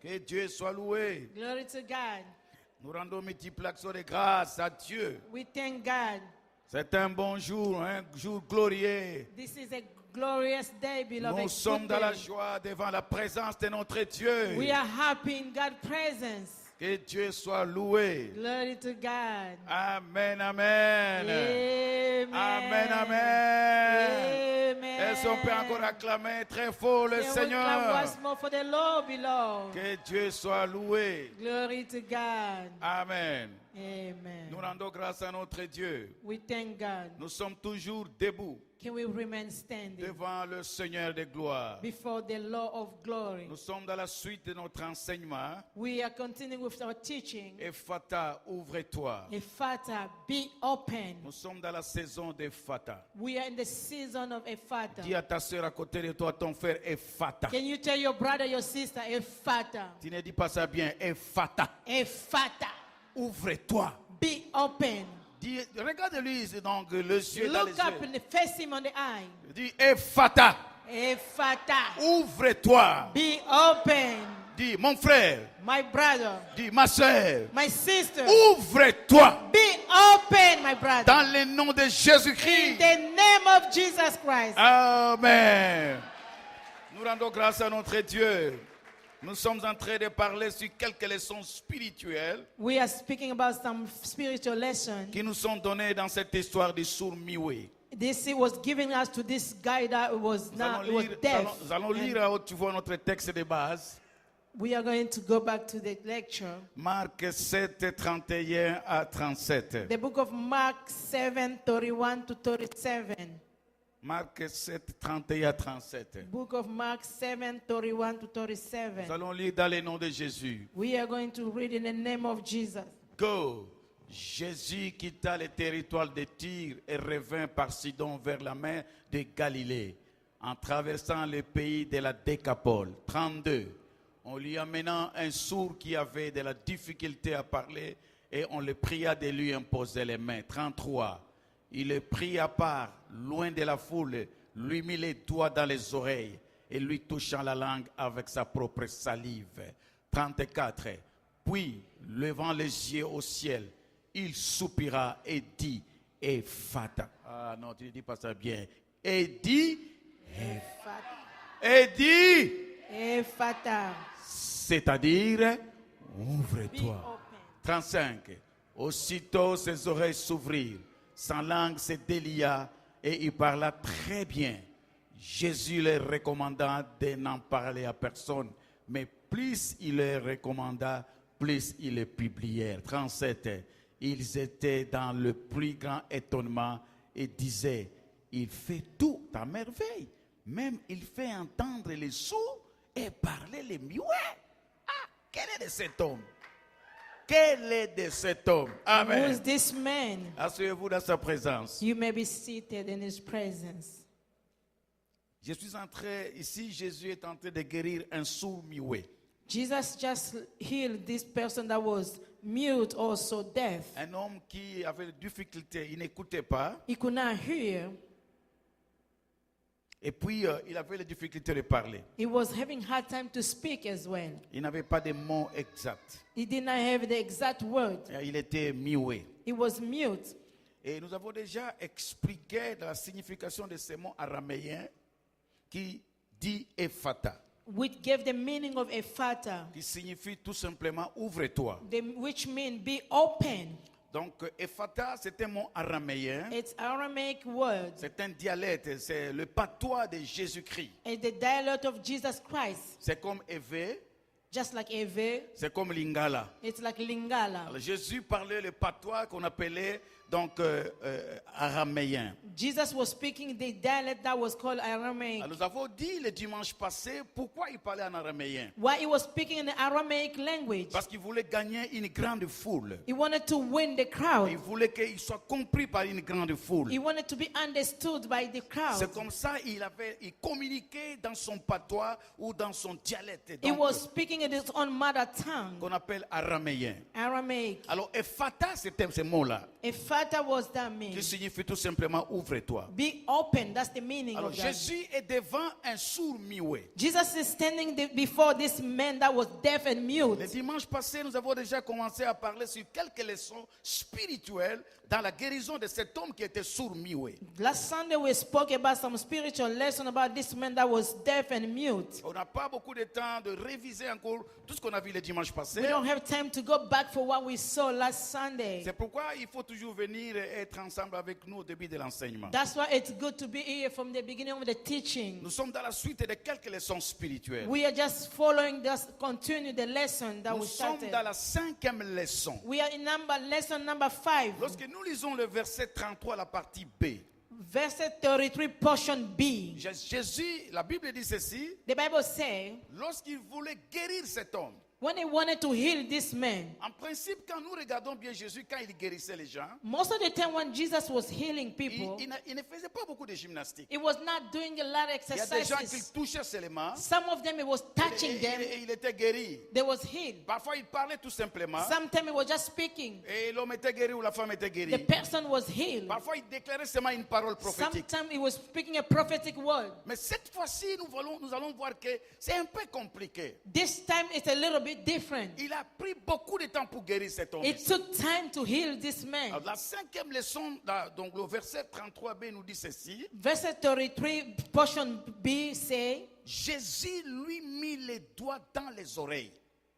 Que Dieu soit loué. Glory to God. Nous rendons multiples actions de grâce à Dieu. We thank God. C'est un bon jour, un jour glorieux. This is a glorious day, beloved. Nous sommes Good dans la day. joie devant la présence de notre Dieu. We are happy in God's presence. Que Dieu soit loué. Glory to God. Amen, amen. Amen. Amen, amen. Amen. Est-ce qu'on peut encore acclamer très fort le Can we clap Seigneur? once more for the Lord, beloved. Que Dieu soit loué. Glory to God. Amen. Amen. Nous rendons grâce à notre Dieu. We thank God. Nous sommes toujours debout Can we remain standing devant le Seigneur de gloire. before the Lord of glory? Nous sommes dans la suite de notre enseignement. We are continuing with our teaching. Ephata, ouvre-toi. Ephata, be open. Nous sommes dans la saison d'Ephata. We are in the season of Ephata. Dis à ta soeur à côté de toi, ton frère, Ephata. Can you tell your brother, your sister, Ephata? Tu ne dis pas ça bien, Ephata. Ephata, Ouvre-toi. be open. Dis, regarde-lui donc les yeux dans les Look up yeux. and face him on the eye. Dis, Ephata, Ephata, ouvre-toi. be open. Dis, mon frère. My brother, Dis, ma soeur, my sister, ouvre-toi. be open, my brother. Dans le nom de In Jésus-Christ. the name of Jesus Christ. Amen. Nous rendons grâce à notre Dieu. Nous sommes en train de parler sur quelques leçons spirituelles We are speaking about some spiritual lessons. qui nous sont données dans cette histoire de sourd muet. This was given us to this guy that was not was deaf. Nous allons lire à haute voix notre texte de base. We are going to go back to the lecture. Marc 7, 31 à 37. The book of Mark 7, 31 to 37. Marc 7, 31 à 37. Book of Mark 7, 31 to 37. Nous allons lire dans le nom de Jésus. We are going to read in the name of Jesus. Go. Jésus quitta le territoire de Tyr et revint par Sidon vers la mer de Galilée, en traversant le pays de la Décapole. 32. On lui amena un sourd qui avait de la difficulté à parler et on le pria de lui imposer les mains. 33. Il le prit à part, loin de la foule, lui mit les doigts dans les oreilles et lui touchant la langue avec sa propre salive. 34. Puis, levant les yeux au ciel, il soupira et dit, Ephata. Ah non, tu ne dis pas ça bien. Et dit, et dit, Ephata, c'est-à-dire, be ouvre-toi. open. 35. Aussitôt ses oreilles s'ouvrirent, sa langue se délia et il parla très bien. Jésus leur recommanda de n'en parler à personne, mais plus il leur recommanda, plus ils le publièrent. 37. Ils étaient dans le plus grand étonnement et disaient, il fait tout à merveille. Même il fait entendre les sourds et parler les muets. Ah, quel est de cet homme? Quel est de cet homme? Who is Amen. this man? Asseyez-vous dans sa présence. You may be seated in his presence. Je suis en train, ici Jésus est en train de guérir un sourd muet. Jesus just healed this person that was mute, also deaf. Un homme qui avait des difficultés, il n'écoutait pas. He could not hear. Et puis, il avait les difficultés de parler. He was having hard time to speak as well. Il n'avait pas de mots exacts. He did not have the exact word. Il était muet. He was mute. Et nous avons déjà expliqué la signification de ce mot araméen qui dit Ephata, Which gave the meaning of Ephata, qui signifie tout simplement ouvre-toi. which means be open. Donc, Ephata, c'est un mot araméen. It's Aramaic word. C'est un dialecte, c'est le patois de Jésus-Christ. It's the dialect of Jesus Christ. C'est comme Évé, Just like Eve, c'est comme Lingala. it's like Lingala. Alors, Jésus parlait le patois qu'on appelait donc araméen. Jesus was speaking the dialect that was called Aramaic. Alors, nous avons dit le dimanche passé pourquoi il parlait en araméen. Why he was speaking in the Aramaic language? Parce qu'il voulait gagner une grande foule. He wanted to win the crowd. Il voulait qu'il soit compris par une grande foule. He wanted to be understood by the crowd. C'est comme ça il communiquait dans son patois ou dans son dialecte He donc, was speaking in his own mother tongue, qu'on appelle araméen. Aramaic. Alors, Ephata, c'était ce mot-là. Ephata What was that mean? qui signifie tout simplement ouvre-toi. Be open. That's the meaning Alors of that. Jésus est devant un sourd muet. Jesus is standing before this man that was deaf and mute. Le dimanche passé, nous avons déjà commencé à parler sur quelques leçons spirituelles dans la guérison de cet homme qui était sourd muet. Last Sunday we spoke about some spiritual lesson about this man that was deaf and mute. On n'a pas beaucoup de temps de réviser encore tout ce qu'on a vu le dimanche passé. We don't have time to go back for what we saw last Sunday. C'est pourquoi il faut toujours venir et être ensemble avec nous au début de l'enseignement. That's why it's good to be here from the beginning of the teaching. Nous sommes dans la suite de quelques leçons spirituelles. We are just following, just continue the lesson that Nous we sommes started. dans la 5e leçon. We are in lesson number 5. Lorsque nous lisons le verset 33, la partie B, Verse 33, portion B. Jésus, la Bible dit ceci, The Bible says, lorsqu'il voulait guérir cet homme, when he wanted to heal this man, en principe, quand nous regardons bien Jésus, quand il guérissait les gens, most of the time when Jesus was healing people, il ne faisait pas beaucoup de gymnastique. he was not doing a lot of Il y a des gens qui exercises. touchaient seulement, Some of them, he was touching them. et il était guéri. They was healed. Parfois, il parlait tout simplement, Sometimes he was just speaking. et l'homme était guéri ou la femme était The guérie. person was healed. Parfois, il déclarait seulement une parole prophétique. Sometimes he was speaking a prophetic word. Mais cette fois-ci, nous allons voir que c'est un peu compliqué. This time it's a little bit different. Il a pris beaucoup de temps pour guérir cet homme. It took time to heal this man. Alors, la 5e leçon, donc le verset 33b nous dit ceci. Verse 33, portion B say, Jésus lui mit les doigts dans les oreilles.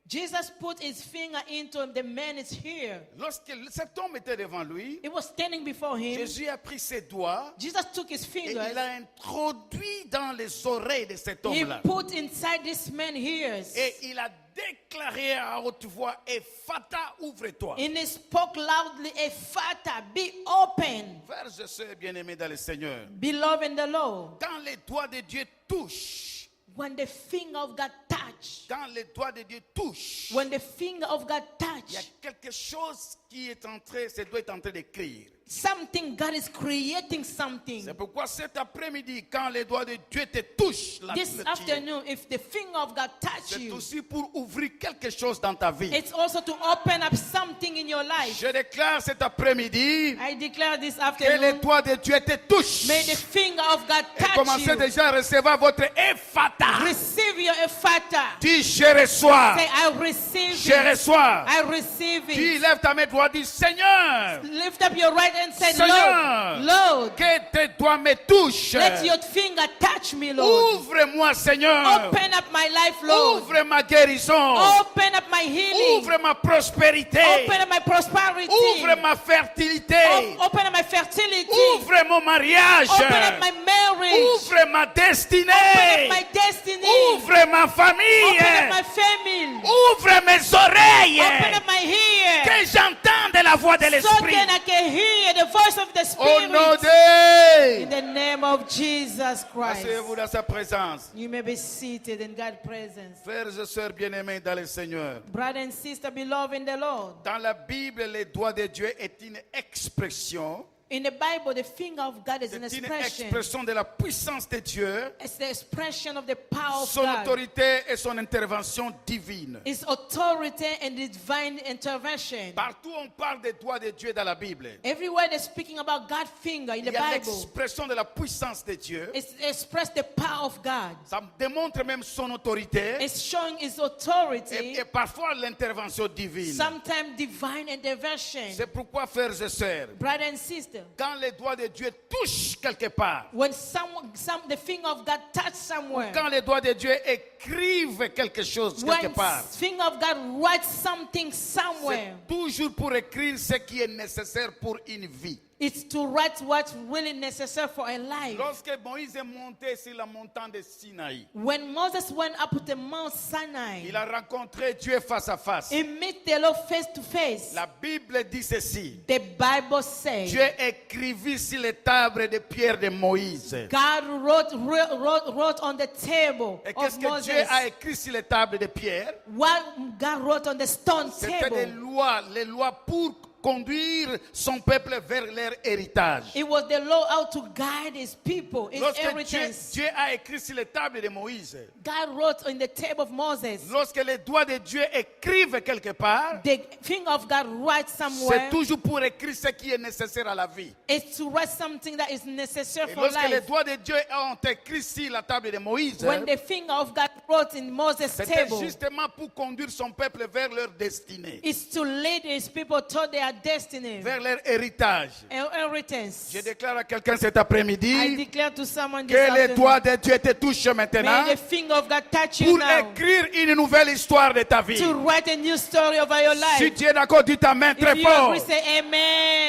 Jesus put his finger into him. The man is here. Lorsque cet homme était devant lui, He was standing before him. Jésus a pris ses doigts Jesus took his et fingers. il a introduit dans les oreilles de cet He homme-là. put inside this man's ears. Et il a déclaré à haute voix, Ephata, ouvre-toi. And he spoke loudly, Ephata, be open. Frères et sœurs bien-aimés dans le Seigneur, Beloved in the Lord. quand les doigts de Dieu touchent, When the finger of God touch, quand les doigts de Dieu touchent, when the finger of God il y a touch, quelque chose qui est en train, ce doigt est en train d'écrire. something, God is creating something. C'est pourquoi cet après-midi, quand les doigts de Dieu te touchent, This afternoon, if the finger of God touch c'est you, aussi pour ouvrir quelque chose dans ta vie. it's also to open up something in your life. Je déclare cet après-midi I declare this que les afternoon, doigts de Dieu te touchent. may the finger of God Et touch commencez you. déjà à recevoir votre Ephata. Receive your Ephata. Dis, je reçois. Say, I receive Je it. reçois. I receive Dis, it. lève ta main droite, dis, Seigneur, Lift up your right hand and say, Seigneur, Lord, Lord, que tes doigts me touchent. let your finger touch me, Lord. Ouvre-moi, Seigneur. Open up my life, Lord. Ouvre ma guérison. Open up my healing. Ouvre ma prospérité. Open up my prosperity. Ouvre ma fertilité. Open up my fertility. Ouvre mon mariage. Open up my marriage. Ouvre ma Open up destinée. my destiny. Ouvre ma famille. Open up my family. Ouvre mes oreilles. Open up my ear. Que j'entende la voix de So l'Esprit. then I can hear the voice of the Au nom Spirit. In de... the name of Jesus Christ. Asseyez-vous dans sa présence. You may be seated in God's presence. Frères et sœurs bien-aimés dans le Seigneur. Brother and sister, beloved in the Lord. Dans la Bible, les doigts de Dieu est une expression. In the Bible, the finger of God is an C'est une expression. expression de la puissance de Dieu, It's the expression of the power of son God. autorité et son intervention divine. It's authority and divine intervention. Partout on parle des doigts de Dieu dans la Bible. Everywhere they're speaking about God's finger in Il the y a Bible, l'expression de la puissance de Dieu. it's expressed the power of God. Ça démontre même son autorité It's showing His et, authority, et parfois l'intervention divine. sometimes divine intervention. C'est pourquoi, frères et sœurs, Brother and sister, quand les doigts de Dieu touchent quelque part, when the finger of God touch somewhere, quand les doigts de Dieu écrivent quelque chose when quelque part, finger of God writes something somewhere, c'est toujours pour écrire ce qui est nécessaire pour une vie. it's to write what's really necessary for a life. Lorsque Moïse est monté sur la montagne de Sinaï, When Moses went up to the Mount Sinai, il a rencontré Dieu face à face. he met the Lord face to face. La Bible dit ceci. The Bible says Dieu écrivit sur les tables de pierre de Moïse. God wrote on the table Et qu'est-ce of que Dieu a Moses écrit sur les tables de pierre? what God wrote on the stone C'était des table. lois, les lois pour conduire son peuple vers leur héritage. It was the law how to guide his people, his Lorsque inheritance. Dieu a écrit sur les tables de Moïse, God wrote on the table of Moses. lorsque les doigts de Dieu écrivent quelque part, The finger of God writes c'est somewhere. toujours pour écrire ce qui est nécessaire à la vie. It's to write something that is necessary Et for lorsque les life. doigts de Dieu ont écrit sur la table de Moïse, When the finger of God wrote in Moses' c'était table, justement pour conduire son peuple vers leur destinée, it's to lead his people toward their destiny, vers leur héritage. inheritance. Je déclare à quelqu'un cet I après-midi declare to someone this que les afternoon, doigts de Dieu te touchent maintenant may the finger of God touch you pour now écrire une nouvelle histoire de ta vie. to write a new story over your Si life. tu es d'accord, dis ta main très If you fort. agree, say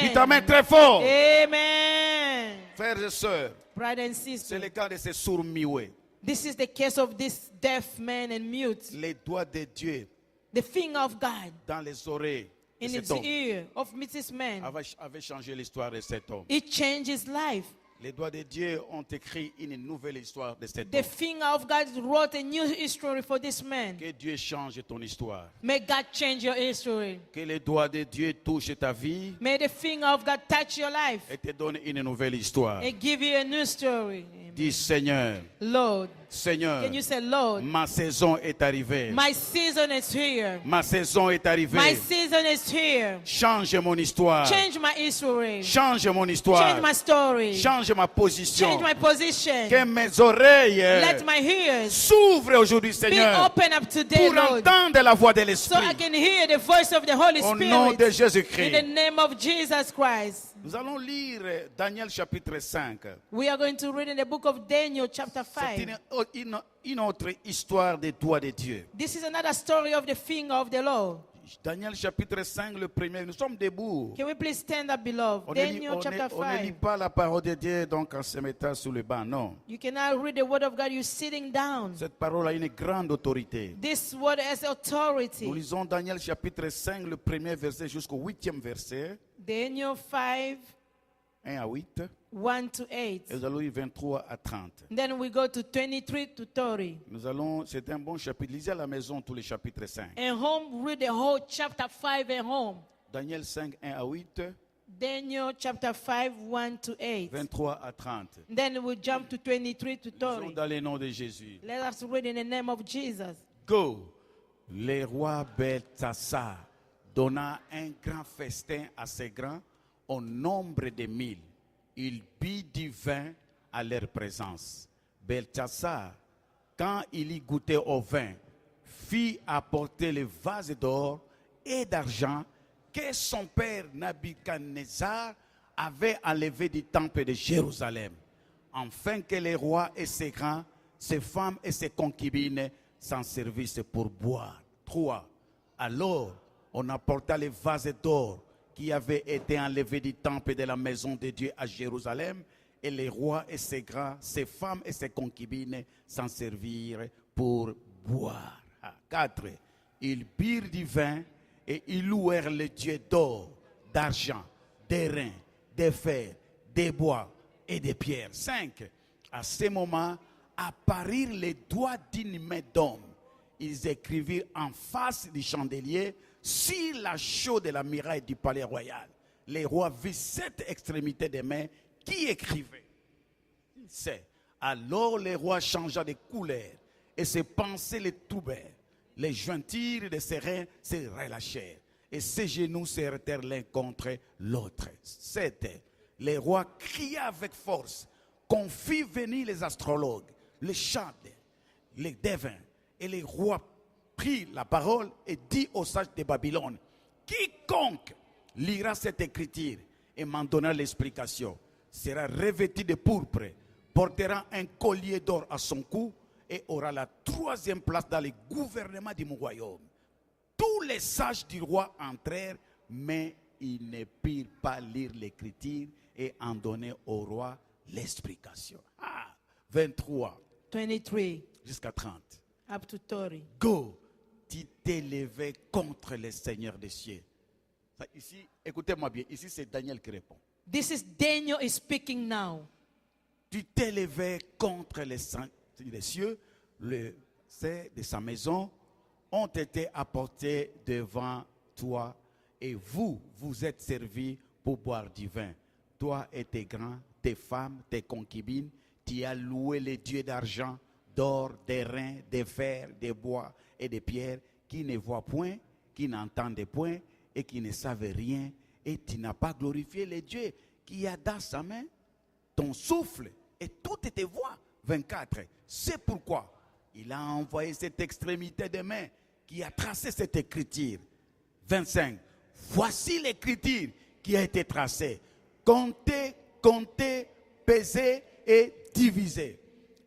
Dis ta main amen. très fort. Amen. Frères et sœurs, Brother and c'est sister, le cas de ces sourds muets. this is the case of this deaf man and mute. Les doigts de Dieu The finger of God dans les oreilles de in cet its homme ear of Mrs. Man. avait changé l'histoire de cet homme. It changed his life. Les doigts de Dieu ont écrit une nouvelle histoire de cet The homme. finger of God wrote a new history for this man. Que Dieu change ton histoire. May God change your history. Que les doigts de Dieu touchent ta vie May the finger of God touch your life et te donne une nouvelle histoire. and give you a new story. Dis Seigneur, Lord, Seigneur, can you say, Lord, ma saison est arrivée. my season is here. Ma saison est My arrivée. season is here. Change mon histoire. Change my history. Change mon Change histoire. my story. Change ma position. Change my position. Que mes oreilles Let my ears s'ouvrent aujourd'hui, be Seigneur, open up today, pour Lord, entendre la voix de so I l'Esprit. can hear the voice of the Holy Au nom de Spirit. In the Jésus-Christ. name of Jesus Christ. Nous allons lire Daniel chapitre 5. We are going to read in the book of Daniel, chapter C'est 5. une autre histoire des doigts de Dieu. This is another story of the finger of the Lord. Daniel chapitre 5, le premier. Nous sommes debout. Can we please stand up, beloved? Daniel, chapter On ne lit 5. pas la parole de Dieu donc en se mettant sous le banc, non. You cannot read the word of God, you're sitting down. Cette parole a une grande autorité. This word has Nous authority. lisons Daniel chapitre 5, le premier verset jusqu'au 8e verset, Daniel 5, 1 à 8, 1 to 8. et nous allons lire 23 à 30. Then we go to 23 to 30. C'est un bon chapitre. Lisez à la maison tous les chapitres 5. And home, read the whole chapter 5 at home. Daniel 5, 1 à 8, Daniel chapter 5, 1 to 8. 23 à 30. Then we jump to 23 to Lisons 30. dans le nom de Jésus. Let us read in the name of Jesus. Go. Le roi Beltsassar donna un grand festin à ses grands au nombre de 1000. Il but du vin à leur présence. Beltsassar, quand il y goûtait au vin, fit apporter les vases d'or et d'argent que son père Nabuchodonosor avait enlevés du temple de Jérusalem, afin que les rois et ses grands, ses femmes et ses concubines s'en servissent pour boire. 3. Alors, on apporta les vases d'or qui avaient été enlevés du temple de la maison de Dieu à Jérusalem, et les rois et ses grands, ses femmes et ses concubines s'en servirent pour boire. 4. Ils birent du vin et ils louèrent le Dieu d'or, d'argent, d'airain, de fer, de bois et de pierres. 5. À ce moment, apparurent les doigts d'une main d'homme. Ils écrivirent en face du chandelier sur la chaux de la muraille du palais royal. Les rois virent 7 extrémités des mains qui écrivaient. C'est alors les rois changea de couleur et ses pensées les troublèrent. Les jointures de ses reins se relâchèrent et ses genoux se heurtèrent l'un contre l'autre. 7. Les rois criaient avec force qu'on fit venir les astrologues, les chants, les devins, et les rois prirent la parole et dit aux sages de Babylone: quiconque lira cette écriture et m'en donnera l'explication sera revêtu de pourpre, portera un collier d'or à son cou et aura la 3e place dans le gouvernement du royaume. Tous les sages du roi entrèrent, mais ils ne purent pas lire l'écriture et en donner au roi l'explication. 23 23 jusqu'à 30. up to 30. Go, tu t'es levé contre le Seigneur des cieux. Ça, ici, écoutez-moi bien, ici c'est Daniel qui répond. This is Daniel is speaking now. Tu t'es levé contre les cieux, le c'est de sa maison ont été apportés devant toi et vous, vous êtes servis pour boire du vin. Toi et tes grands, tes femmes, tes concubines, tu as loué les dieux d'argent, d'or, d'airain, de fer, de bois et de pierres, qui ne voient point, qui n'entendent point et qui ne savent rien. Et tu n'as pas glorifié les dieux qui a dans sa main ton souffle et toutes tes voix. 24. C'est pourquoi il a envoyé cette extrémité de main qui a tracé cette écriture. 25. Voici l'écriture qui a été tracée. Comptez, comptez, pesez et divisez.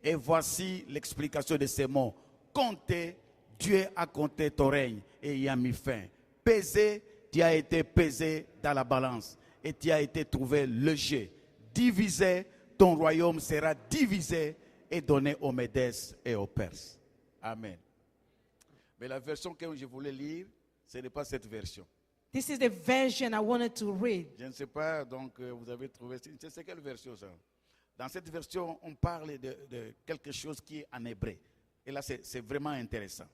Et voici l'explication de ces mots. Comptez, Dieu a compté ton règne et y a mis fin. Pesez, tu as été pesé dans la balance et tu as été trouvé léger. Divisé, ton royaume sera divisé et donné aux Médès et aux Perses. Amen. Mais la version que je voulais lire, ce n'est pas cette version. This is the version I wanted to read. Je ne sais pas, donc vous avez trouvé. C'est quelle version ça? Dans cette version, on parle de quelque chose qui est en hébreu. Et là, c'est vraiment intéressant.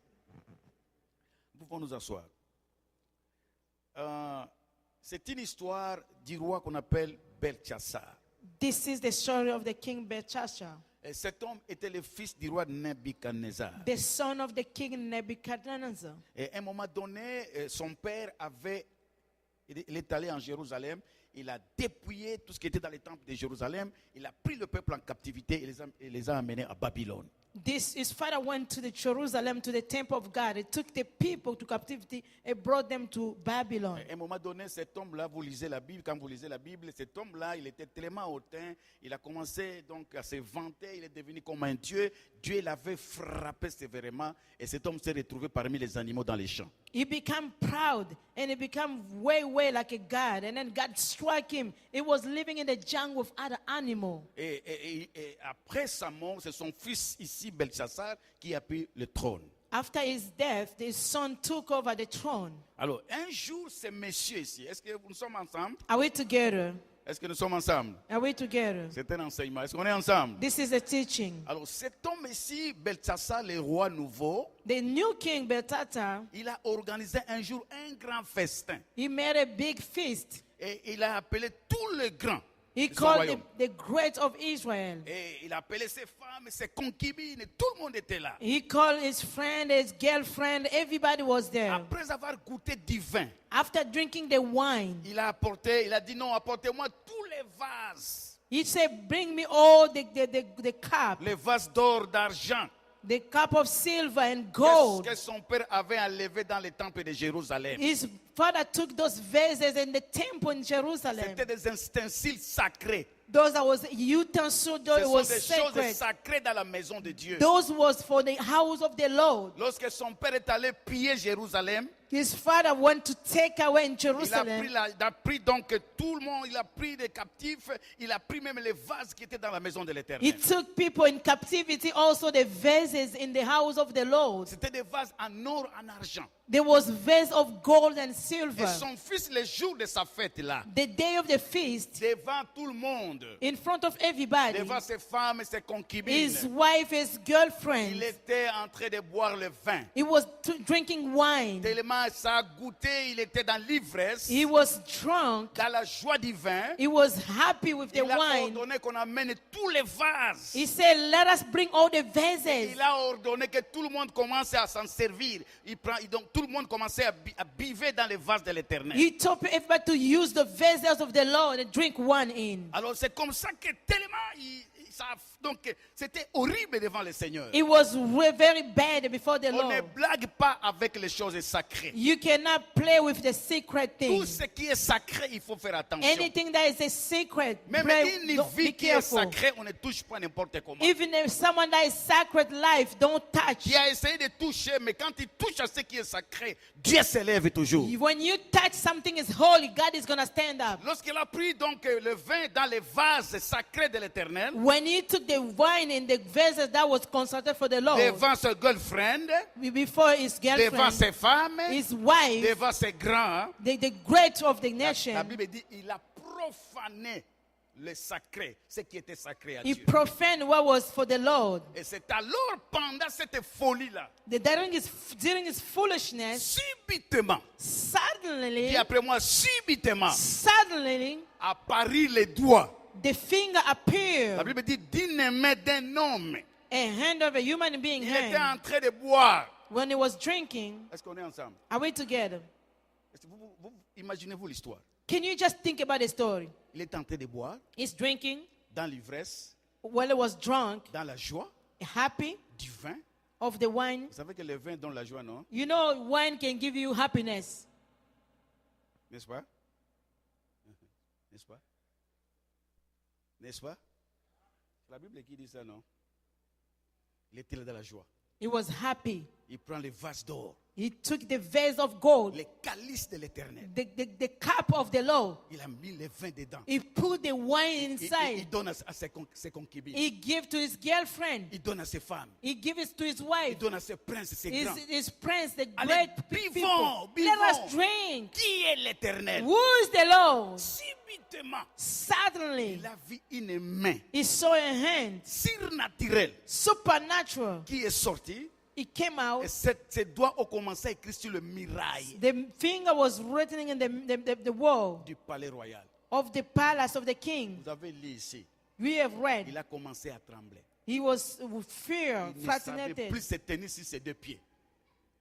Nous pouvons nous asseoir. C'est une histoire du roi qu'on appelle Belchassar. This is the story of the king Belshazzar, Et cet homme était le fils du roi Nebuchadnezzar. the son of the king Nebuchadnezzar. Et à un moment donné, son père il est allé en Jérusalem, il a dépouillé tout ce qui était dans les temples de Jérusalem, il a pris le peuple en captivité et les a amenés à Babylone. His father went to the Jerusalem, to the temple of God. He took the people to captivity and brought them to Babylon. À un moment donné, cet homme-là, vous lisez la Bible, quand vous lisez la Bible, cet homme-là, il était tellement hautain, il a commencé donc à se vanter, il est devenu comme un dieu. Dieu l'avait frappé sévèrement et cet homme s'est retrouvé parmi les animaux dans les champs. He became proud and he became way like a god. And then God struck him. He was living in the jungle with other animals. Et après sa mort, c'est son fils ici, Belchassar, qui a pris le trône. After his death, his son took over the throne. Alors, un jour, ces messieurs ici, est-ce que nous sommes ensemble? Are we together? Est-ce que nous sommes ensemble? Are we together? C'est un enseignement. Est-ce qu'on est ensemble? This is a teaching. Alors, cet homme ici, Belchassar, le roi nouveau, The new king Belshazzar, il a organisé un jour un grand festin. he made a big feast. Et il a appelé tous les grands He de son called royaume. the great of Israel. Et il a appelé ses femmes, ses concubines, et tout le monde était là. He called his friend, his girlfriend. Everybody was there. Après avoir goûté du vin, After drinking the wine, il a dit non, apportez-moi tous les vases. he said, bring me all the cup, Les vases d'or, d'argent, the cup of silver and gold. que son père avait enlevé dans les temples de Jérusalem. His father took those vases in the temple in Jerusalem. C'était des ustensiles sacrés. Those that was utensils, Ce those sont was des choses sacred. sacrées dans la maison de Dieu. Those was for the house of the Lord. Lorsque son père est allé piller Jérusalem, His father went to take away in il a Jerusalem. pris donc tout le monde, il a pris des captifs, il a pris même les vases qui étaient dans la maison de He l'Éternel. took people in captivity, also the vases in the house of the Lord. C'était des vases en or, en argent. There was vase of gold and Et silver. son fils, le jour de sa fête là, The day of the feast, devant tout le monde, in front of everybody, devant ses femmes et ses his concubines, wife, his il girlfriend, était en train de boire le vin. he was drinking wine. Tellement ça a goûté, il était dans l'ivresse, He was drunk. dans la joie du vin. He was happy with the Il a wine. ordonné qu'on amène tous les vases. He said, let us bring all the vases. Il a ordonné que tout le monde commence à s'en servir. Donc tout le monde commençait à biver dans les vases de l'Éternel. He told everybody to use the vessels of the Lord and drink one in. Alors c'est comme ça que tellement donc c'était horrible devant le Seigneur. It was very bad before the On ne Lord. blague pas avec les choses sacrées. You cannot play with the secret Tout things. ce qui est sacré, il faut faire attention. Anything that is a secret, Même une don't be vie qui est careful. sacrée, on ne touche pas n'importe comment. Even if someone that is sacred life, don't touch. Qui a essayé de toucher, mais quand il touche à ce qui est sacré, Dieu s'élève toujours. When you touch something is holy, God is going to stand up. Lorsqu'il a pris donc le vin dans les vases sacrés de l'Éternel, When he took the wine in the vessels that was consecrated for the Lord, devant sa girlfriend, before his devant girlfriend, ses femmes, his wife, devant ses grands, the great of the la nation, Bible dit il a profané le sacré, ce qui était sacré à He Dieu. profaned what was for the Lord. Et c'est alors, pendant cette folie-là, During his foolishness, subitement, suddenly, dis après moi, subitement, suddenly, apparut les doigts. the finger La appeared. Bible dit d'une main d'un homme. A hand of a human being Il était hand. en train de boire. When he was drinking, Est-ce qu'on est ensemble? are we together? Est-ce que imaginez-vous l'histoire? Can you just think about the story? Il était en train de boire, He's drinking. dans l'ivresse, While he was drunk, dans la joie, happy du vin. of the wine. Vous savez que le vin donne la joie, non? You know, wine can give you happiness. N'est-ce pas? N'est-ce pas? N'est-ce pas? C'est la Bible qui dit ça, non? Il était là dans la joie. He was happy. Il prend les vases d'or, He took the vase of gold, les calices de l'éternel. the cup of the Lord. Il a mis le vin dedans. He put the wine Il inside. donne à ses concubines. He gave to his girlfriend. Il donne à ses femmes. He gave it to his Il wife. donne à ses princes, ses grands. His prince, the Allez, great buvons, people. buvons. Let us drink. Qui est l'éternel? Who is the Lord? Subitement, Suddenly, il a vu une main he saw a hand, surnaturelle supernatural. qui est sortie. It came out. Et ses doigts ont commencé à écrire sur le mirail The finger was written in the wall du palais royal. of the palace of the king. Vous avez lu ici. We have read. Il a commencé à trembler. He was with fear, Il ne savait fascinated. plus se tenir sur ses deux pieds.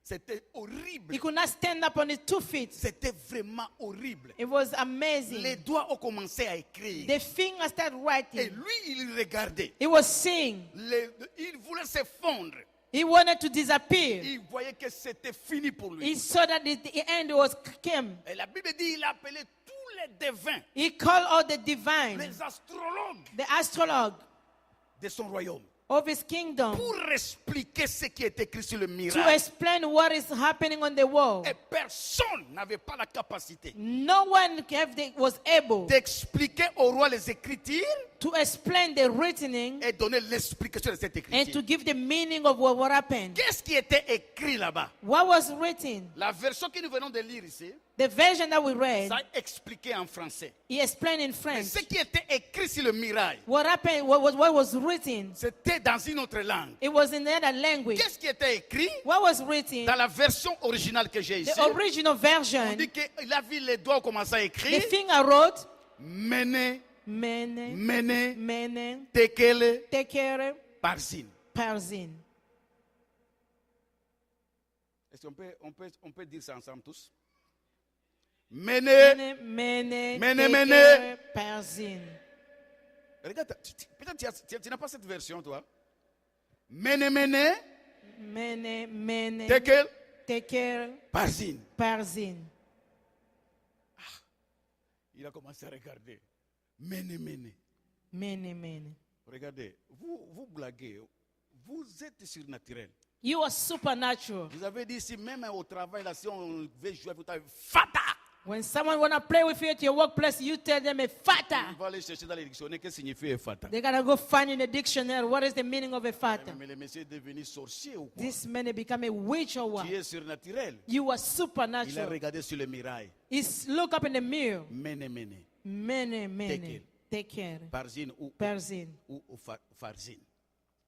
C'était horrible. He could not stand up on his 2 feet. C'était vraiment horrible. It was Les amazing. doigts ont commencé à écrire. The finger started Et writing. lui, il regardait. He was seeing. Il voulait se fondre. He wanted to disappear. Il voyait que c'était fini pour He lui. saw that the end was came. Et la Bible dit il a appelé tous les devins, He called all the divine, les astrologues the astrologue de son royaume of his kingdom, pour expliquer ce qui est écrit sur le to miracle. explain what is happening on the wall. Et personne n'avait pas la capacité No one was able d'expliquer au roi les Écritures to explain the written et donner l'explication de cette and écriture. to give the meaning of what happened. Qu'est-ce qui était écrit là-bas? What was written? La version que nous venons de lire ici, The version that we read, ça est expliqué en français. he explained in Mais French. ce qui était écrit sur le mirail, What happened, what was written, c'était dans une autre langue. it was in another language. Qu'est-ce qui était écrit? What was written, Dans la version originale que j'ai ici, the original on version, dit qu'il a vu les doigts commencer à the écrire. finger wrote, Mene, Mene, mene, Mene, tekele, Tekere, parzin. Parzin. Est-ce qu'on peut dire ça ensemble tous? Mene, Mene, Mene, Mene, Tekere, Parzin. regarde, peut-être tu n'as pas cette version toi. Mene, mene, Mene, Mene, tekel, Tekere, parzin. Parzin. Il a commencé à regarder. Mene, mene. Mene, Mene. Regardez, vous blaguez. Vous êtes surnaturel. You are supernatural. Vous avez dit ici, même au travail, là, si on veut jouer, vous avez fata. When someone wanna play with you at your workplace, you tell them a On fata. va aller chercher dans les dictionnaires qu'est-ce que signifie fata. They gotta go find in the dictionary what is the meaning of a fata. Mais le monsieur est devenu sorcier ou quoi? This man become a witch or what? Qui est surnaturel. You are Il a supernatural. regardé sur le mirail. He's look up in the mirror. Mene, mene. Mene, Mene. Tekel. Take care. Parzin ou Parzin. farzin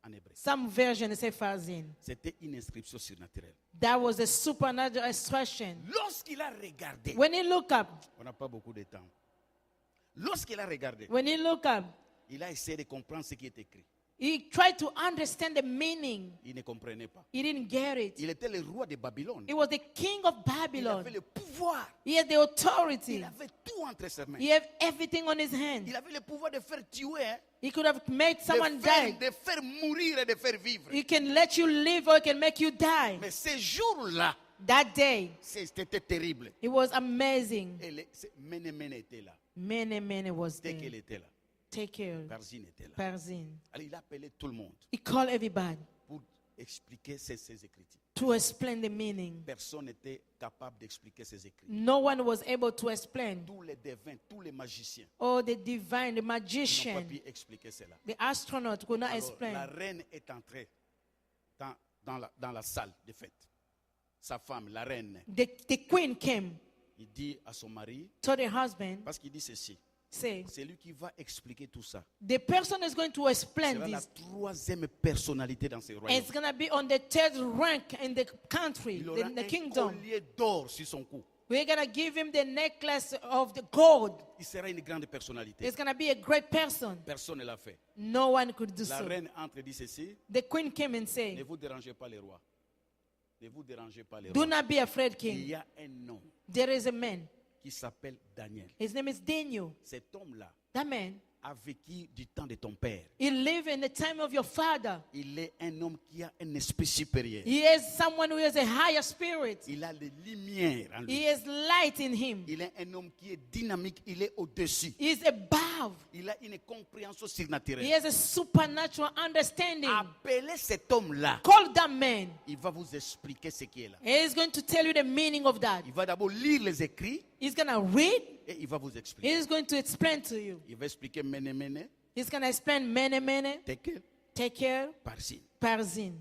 en hébreu. Some version say Farzin. C'était une inscription surnaturelle. That was a supernatural expression. Lorsqu'il a regardé, When he look up, on n'a pas beaucoup de temps. Lorsqu'il a regardé, when he look up, il a essayé de comprendre ce qui est écrit. he tried to understand the meaning. Il ne comprenait pas. He didn't get it. Il était le roi de Babylone. He was the king of Il Babylon. avait le pouvoir. He had the authority. Il avait tout entre ses mains. He had everything on his hand. Il avait le pouvoir de faire tuer, hein, He could have made someone die. de faire mourir et de faire vivre. He can let you live or he can make you die. Mais ce jour-là, That day, c'était terrible. it was amazing. Et Mene Mene était là. Mene was Dès qu'elle there. était là, Take care. Parzin était là. Parzin. Alors il a appelé tout le monde He called everybody pour expliquer ces écritures. to explain the meaning. Personne n'était capable d'expliquer ces écritures. No one was able to explain. Tous les devins, tous les magiciens Oh, the divine, the n'ont pas magician, pu expliquer cela. the astronaut could not Alors, explain. la reine est entrée dans la salle de fête. Sa femme, la reine, The queen came il dit à son mari, to the husband. parce qu'il dit ceci, say, C'est lui qui va expliquer tout ça. the person is going to C'est explain la this. troisième personnalité dans ce And royaume. it's going to be on the third rank in the country, Il aura in the un kingdom. collier d'or sur son cou. We're going to give him the necklace of the gold. Il sera une grande personnalité. It's going to be a great person. Personne ne l'a fait. No one could do La so. reine entre et dit ceci. The queen came and Ne said, vous dérangez pas les rois. Ne vous dérangez pas les do rois. not be afraid, Il king. y a un homme There is a man. qui s'appelle Daniel. His name is Daniel. Cet homme-là That man, a vécu du temps de ton père. he lived in the time of your father. Il est un homme qui a un esprit supérieur. He is someone who has a higher spirit. Il a les lumières en lui. He has light in him. Il est un homme qui est dynamique. Il est au-dessus. He is above. Il a une compréhension He surnaturelle. has a supernatural understanding. Appelez cet homme-là. Call that man. Il va vous expliquer ce qui est là. He is going to tell you the meaning of that. Il va d'abord lire les écrits He's going to read. et il va vous He expliquer. is going to explain to you. Il va expliquer mene mene, He's going to explain mene, tekel, take care, parsin. parzin.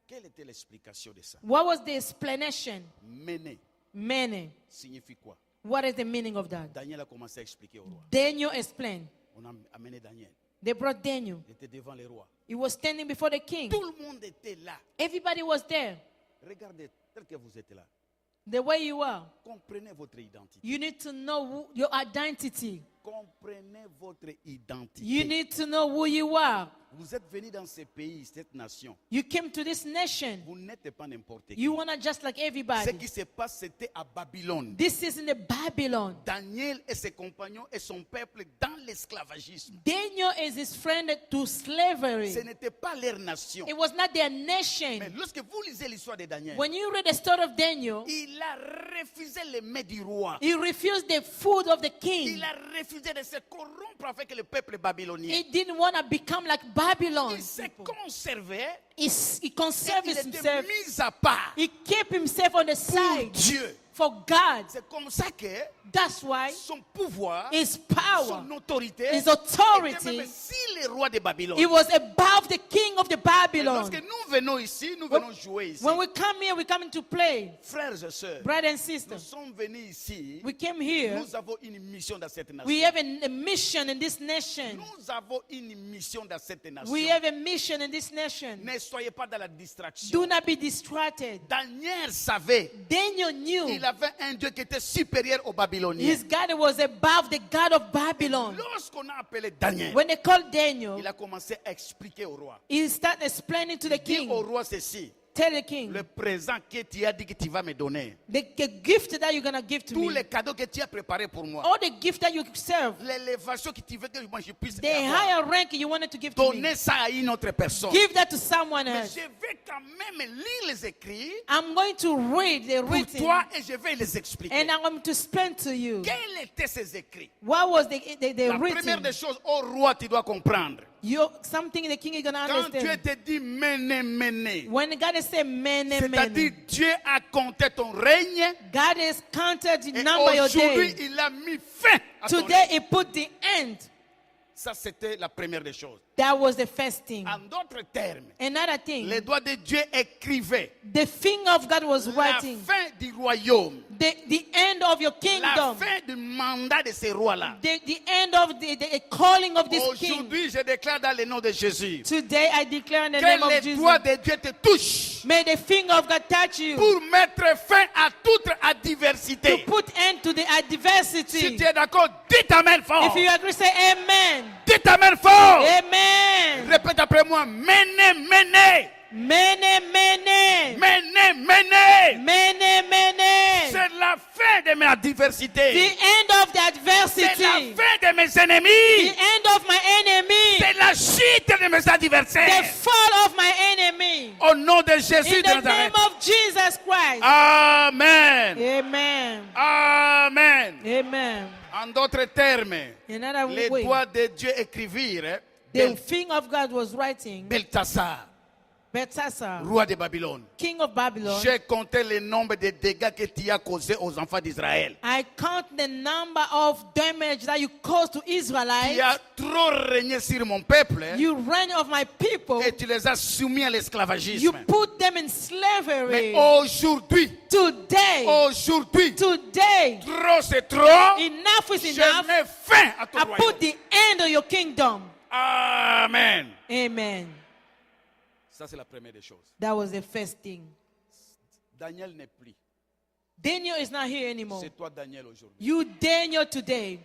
Quelle était l'explication de ça? What was the explanation? Mene Mene. signifie quoi? What is the meaning of that? Daniel a commencé à expliquer au roi. Daniel explained. On a amené Daniel. They brought Daniel. Il était devant les rois. He was standing before the king. Tout le monde était là. Everybody was there. Regardez, tel que vous êtes là. The way you are. Comprenez votre identité. You need to know your identity. Comprenez votre identité. You need to know who you are. Vous êtes venu dans ce pays, cette nation. You came to this nation. Vous n'êtes pas n'importe qui. You are not just like Ce everybody. qui se passe, c'était à Babylone. This is in the Babylon. Daniel et ses compagnons et son peuple dans l'esclavagisme. Daniel is his friend to slavery. Ce n'était pas leur nation. It was not their nation. Mais lorsque vous lisez l'histoire de Daniel, When you read the story of Daniel, il a refusé les mets du roi. he refused the food of the king. Il a refusé de se corrompre avec le peuple babylonien. He didn't want to become like Babylon. Il s'est conservé. He conserved Il était himself. mis à part He kept himself on the pour side Dieu. for God. C'est comme ça que That's why son pouvoir, his power, son autorité, his était authority, même si les rois de Babylone. he was above the king of the Et Babylon. lorsque nous venons ici, nous venons jouer ici. When we come here, we come to play. Frères et sœurs, Brothers and nous sisters, sommes venus ici. we came here. Nous avons une mission dans cette nation. We have a mission in this nation. Nous avons une mission dans cette nation. We have a mission in this nation. Ne soyez pas dans la distraction. Do not be distracted. Daniel savait, Daniel knew il avait un Dieu qui était supérieur aux Babyloniens. his God was above the God of Babylon. Lorsqu'on a appelé Daniel, When they called Daniel, il a commencé à expliquer au roi. he started explaining to the Dis king. au roi ceci, Tell the king, le présent que tu as dit que tu vas me donner, the gift that you're going to give to tous me, les cadeaux que tu as préparés pour moi, all the gift that you serve, l'élévation que tu veux que moi je puisse the avoir, higher rank you wanted to give to me, donner ça à une autre personne. give that to someone Mais else. je vais quand même lire les écrits I'm going to read the pour written toi et je vais les expliquer. and I'm going to explain to you Quels étaient ces écrits? what was the La première written. des choses, au roi, tu dois comprendre. Something the king is going to Quand Dieu understand. te dit mene, When God is saying many, c'est-à-dire many, Dieu a compté ton règne God has counted the et number of aujourd'hui days. il a mis fin à ton Today règne. he put the end. Ça, c'était la première des choses. That was the first thing. En d'autres termes, Another thing, les doigts de Dieu écrivaient the finger of God was la writing fin du royaume, the end of your la kingdom, fin du mandat de ces rois-là. the end of the calling of this king. Aujourd'hui, je déclare dans le nom de Jésus Today I declare in the name que of les Jesus, doigts de Dieu te touchent may the finger of God touch you pour mettre fin à toute to adversité. put end to the Si adversity. tu es d'accord, dis Amen fort. If you agree, say amen. Dis Amen fort. Amen. Répète après moi. Mene, mene. Mene, mene. Mene, mene. Mene, mene. C'est la fin de mes The adversités. end of the C'est adversity. la fin de mes The ennemis. end of my enemy. C'est la chute de mes The adversaires. fall of my enemy. Au nom de Jésus In de the Nazareth. name of Jesus Christ. Amen. Amen. Amen. Amen. En d'autres termes, Another les way, doigts de Dieu écrivirent the finger of God was writing Beltasar. Belshazzar, roi de Babylone, king of Babylon, j'ai compté le nombre de dégâts que tu as causés aux enfants d'Israël. I count the number of damage that you caused to Tu Israelites. as trop régné sur mon peuple You reign of my people. et tu les as soumis à You l'esclavagisme. put them in Mais slavery. aujourd'hui, Today, trop c'est trop. enough is Je enough. mets fin à ton I royaume. put the end of your kingdom. Amen. Amen. Ça, c'est la première des choses. That was the first thing. Daniel n'est plus. Daniel is not here anymore. C'est toi, Daniel, aujourd'hui. You, Daniel, today.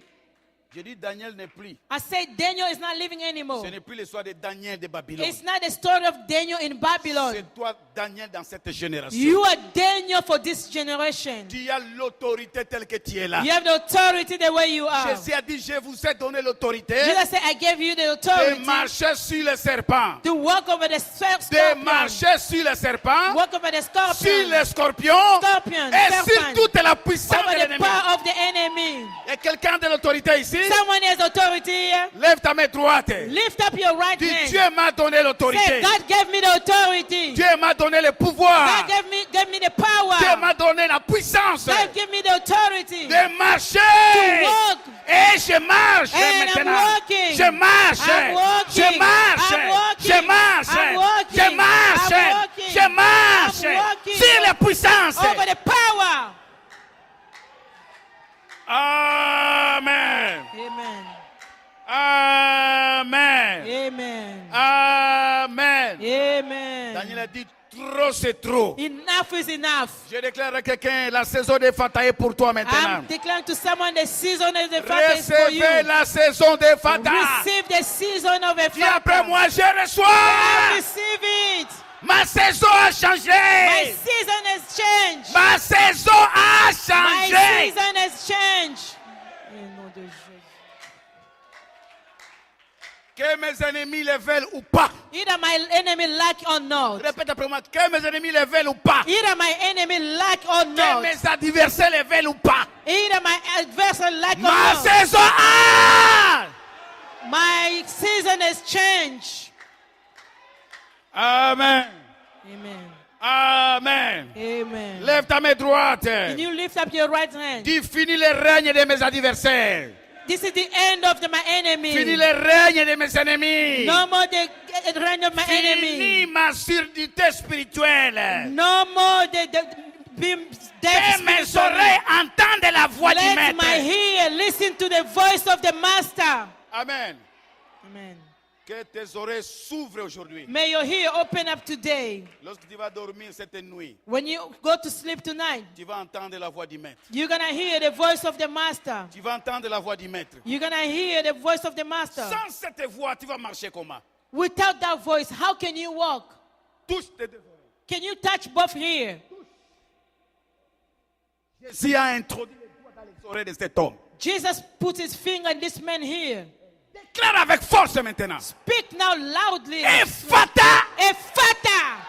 Je dis Daniel n'est plus. I said Daniel is not living anymore. Ce n'est plus l'histoire de Daniel de Babylone. It's not the story of Daniel in Babylon. C'est toi, Daniel, dans cette génération. You are Daniel for this generation. Tu as l'autorité telle que tu es là. You have the authority the way you are. Jésus a dit, je vous ai donné l'autorité Jesus said, I gave you the de authority marcher sur les serpents, to walk over the de scorpion, marcher sur les serpents, walk over the sur scorpion, les scorpions scorpion, et sur serpent, toute la puissance over de the l'ennemi. power of the enemy. Il y a quelqu'un de l'autorité ici? Someone has authority here. Lève ta main droite. Lift up your right Dis, hand. Dieu m'a donné Say, l'autorité. God gave me the authority. Dieu m'a donné le pouvoir. God gave me the power. Dieu m'a donné la puissance God gave me the authority de marcher. to walk. Et je marche And I'm maintenant. walking. Je marche. I'm walking. Je marche. I'm walking. Je marche. I'm walking. Je marche. I'm walking. Je marche. I'm walking. Sur la puissance. Over the power. Amen. Amen. Amen. Amen. Amen. Amen. Daniel a dit, trop c'est trop. Enough is enough. Je déclare à quelqu'un, la saison des Fata est pour toi maintenant. I'm declaring to someone the season of the Father is for you. Recevez la saison des Fata. Receive the season of the Dis après Father. moi, je I reçois. receive it. Ma saison a My changé. season has changed. Ma saison a My changé. season has changed. Au nom de Jésus. Que mes ennemis le veulent ou pas. Either my enemy lack or not. Répète après moi, que mes ennemis le veulent ou pas. Either my enemy lack or Que not. mes adversaires le veulent ou pas. Either my adversary lack or Ma not. saison a. My season has changed. Amen. Amen. Amen. Amen. Lève ta main droite. Can you lift up your right hand? Dis, finis le règne de mes adversaires. This is the end of my enemy. Finis le règne de mes ennemis. No more the reign of my Finis enemy. ma surdité spirituelle. No more the being deaf Que mes spiritually. oreilles entendent la voix du Let my maître. ear listen to the voice of the master. Amen. Amen. Que tes oreilles s'ouvrent aujourd'hui. May your ear open up today. Lorsque tu vas dormir cette nuit, When you go to sleep tonight, tu vas entendre la voix du maître. you're going to hear the voice of the master. Tu vas entendre la voix du maître. You're going to hear the voice of the master. Sans cette voix, tu vas marcher comment? Without that voice, how can you walk? Touche tes deux oreilles. Can you touch both here? Jésus a introduit les doigts dans les oreilles de cet homme. Jesus put his finger in this man here. Déclare avec force maintenant. Speak now loudly. Ephata. Ephata.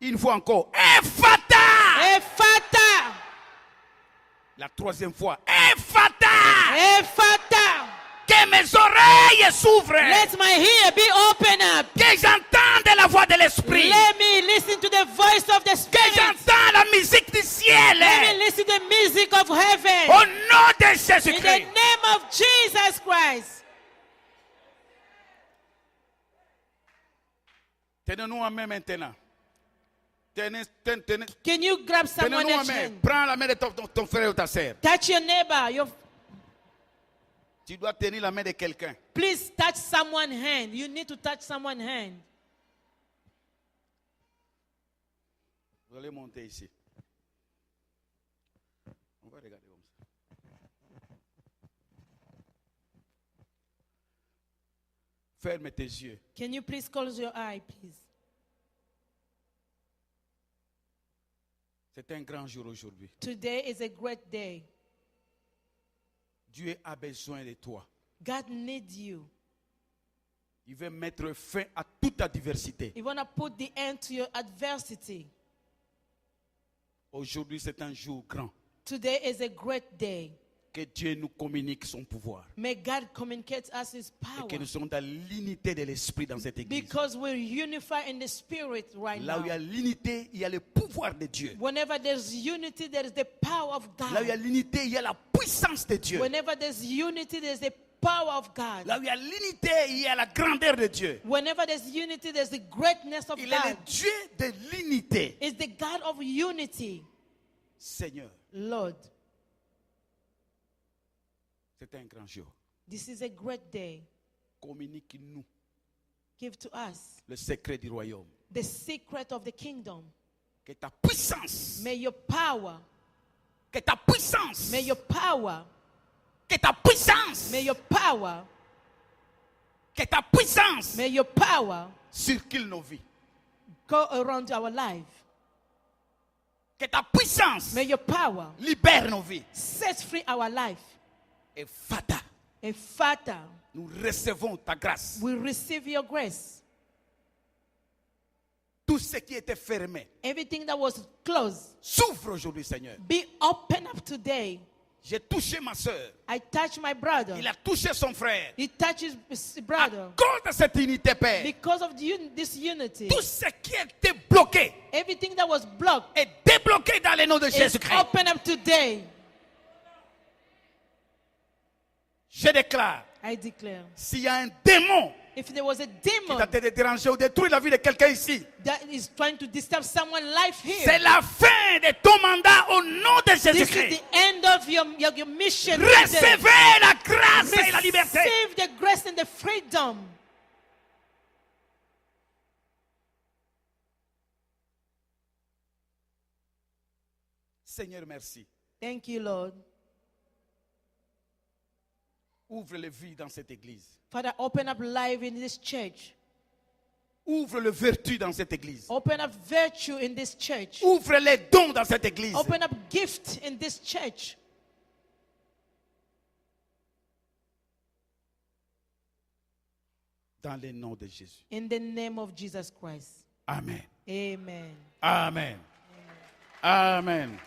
Une fois encore. Ephata. Ephata. La troisième fois. Ephata. Ephata. Que mes oreilles s'ouvrent. Let my ear be open up. Que j'entende la voix de l'esprit. Let me listen to the voice of the Que Spirit. j'entende la musique du ciel. Let me listen to the music of heaven. Au nom de In the Jésus-Christ. name of Jesus Christ. Tenez-nous en main maintenant. Tenez, Can you grab someone tenez-nous en else's main. hand? Prends la main de ton frère ou ta sœur. Touch your neighbor. Tu dois tenir la main de quelqu'un. Please touch someone's hand. You need to touch someone's hand. Vous allez monter ici. On va regarder comme ça. Ferme tes yeux. Can you please close your eye, please? C'est un grand jour aujourd'hui. Today is a great day. Dieu a besoin de toi. God needs you. Il veut mettre fin à toute adversité. You want to put the end to your adversity. Aujourd'hui, c'est un jour grand. Today is a great day. Que Dieu nous communique son pouvoir. May God communicate us His Et power. que nous sommes dans l'unité de l'esprit dans cette église. Because we're unified in the spirit right Là où il y now. a l'unité, il y a le pouvoir de Dieu. Whenever there's unity, there is the power of Là où il y a God. l'unité, il y a la puissance de Dieu. Whenever there's unity, there's the power of God. Là où il y a l'unité, il y a la grandeur de Dieu. Whenever there's unity, there's the greatness of Il est le God. Dieu de l'unité. It's the God of unity. Seigneur, Lord, c'est un grand jour. this is a great day. Communique-nous Give to us le secret du royaume. the secret of the kingdom. Que ta puissance, May your power, que ta puissance, may your power, que ta puissance, may your power, que ta puissance may your power circule nos vies. go around our life. Que ta puissance May your power libère nos vies. set free our life. Et Fata, And Father, nous recevons ta grâce. we receive your grace. Tout ce qui était fermé Everything that was closed, s'ouvre aujourd'hui, Seigneur. be open up today. J'ai touché ma soeur. I touch my brother. Il a touché son frère. He touches his À brother. cause de cette unité, Père, Because of this unity, tout ce qui était bloqué everything that was blocked est débloqué dans le nom de is Jésus-Christ. open up today. Je déclare, I declare. s'il y a un démon If there was a qui demon t'a de déranger ou détruire la vie de quelqu'un ici, that is trying to disturb someone's life c'est here, la fin de ton mandat au nom de this is Jésus-Christ. the end of your mission. today. Recevez la grâce et la liberté. Receive the grace and the freedom. Seigneur, merci. Thank you, Lord. Ouvre le vie dans cette église. Father, open up life in this church. Ouvre le vertu dans cette église. Open up virtue in this church. Ouvre les dons dans cette église. Open up gift in this church. Dans le nom de Jésus. In the name of Jesus Christ. Amen. Amen. Amen. Amen.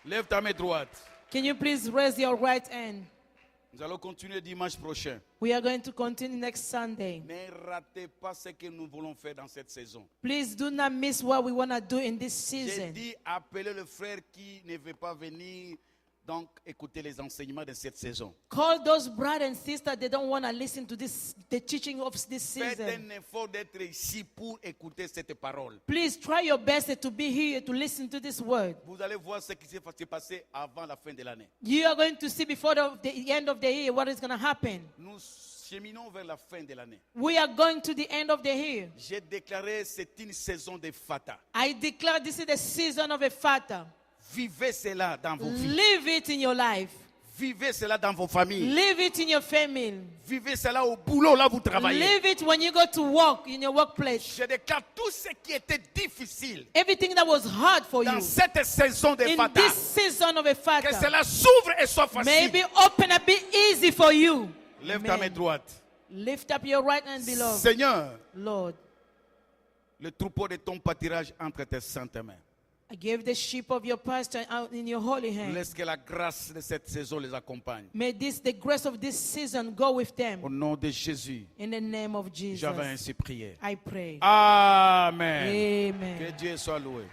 Lève ta main droite. Can you please raise your right hand? Nous allons continuer dimanche prochain. We are going to continue next Sunday. Ne ratez pas ce que nous voulons faire dans cette saison. Please do not miss what we want to do in this J'ai season. dit appelez le frère qui ne veut pas venir, donc écoutez les enseignements de cette saison. Call those brothers and sisters that don't want to listen to the teaching of this Faites season. un effort d'être ici pour écouter cette parole. Please try your best to be here to listen to this word. Vous allez voir ce qui s'est passé avant la fin de l'année. You are going to see before the end of the year what is going to happen. Nous cheminons vers la fin de l'année. We are going to the end of the year. J'ai déclaré c'est une saison de fata. I declare this is the season of a Father. Vivez cela dans vos vies. Live it in your life. Vivez cela dans vos familles. Live it in your family. Vivez cela au boulot, là où vous travaillez. Live it when you go to work in your workplace. Je déclare tout ce qui était difficile Everything that was hard for dans you cette saison de in fata. this season of a Que Father cela s'ouvre et soit may facile. be open and be easy for you. Lève ta main Amen. droite. Lift up your right hand, beloved. Seigneur, Lord, le troupeau de ton pâturage entre tes saintes mains. I gave the sheep of your pasture out in your holy hand. Laisse que la grâce de cette saison les accompagne. May the grace of this season go with Au them. nom de Jésus, In the name of Jesus, j'avais ainsi prié. I pray. Amen. Amen. Que Dieu soit loué.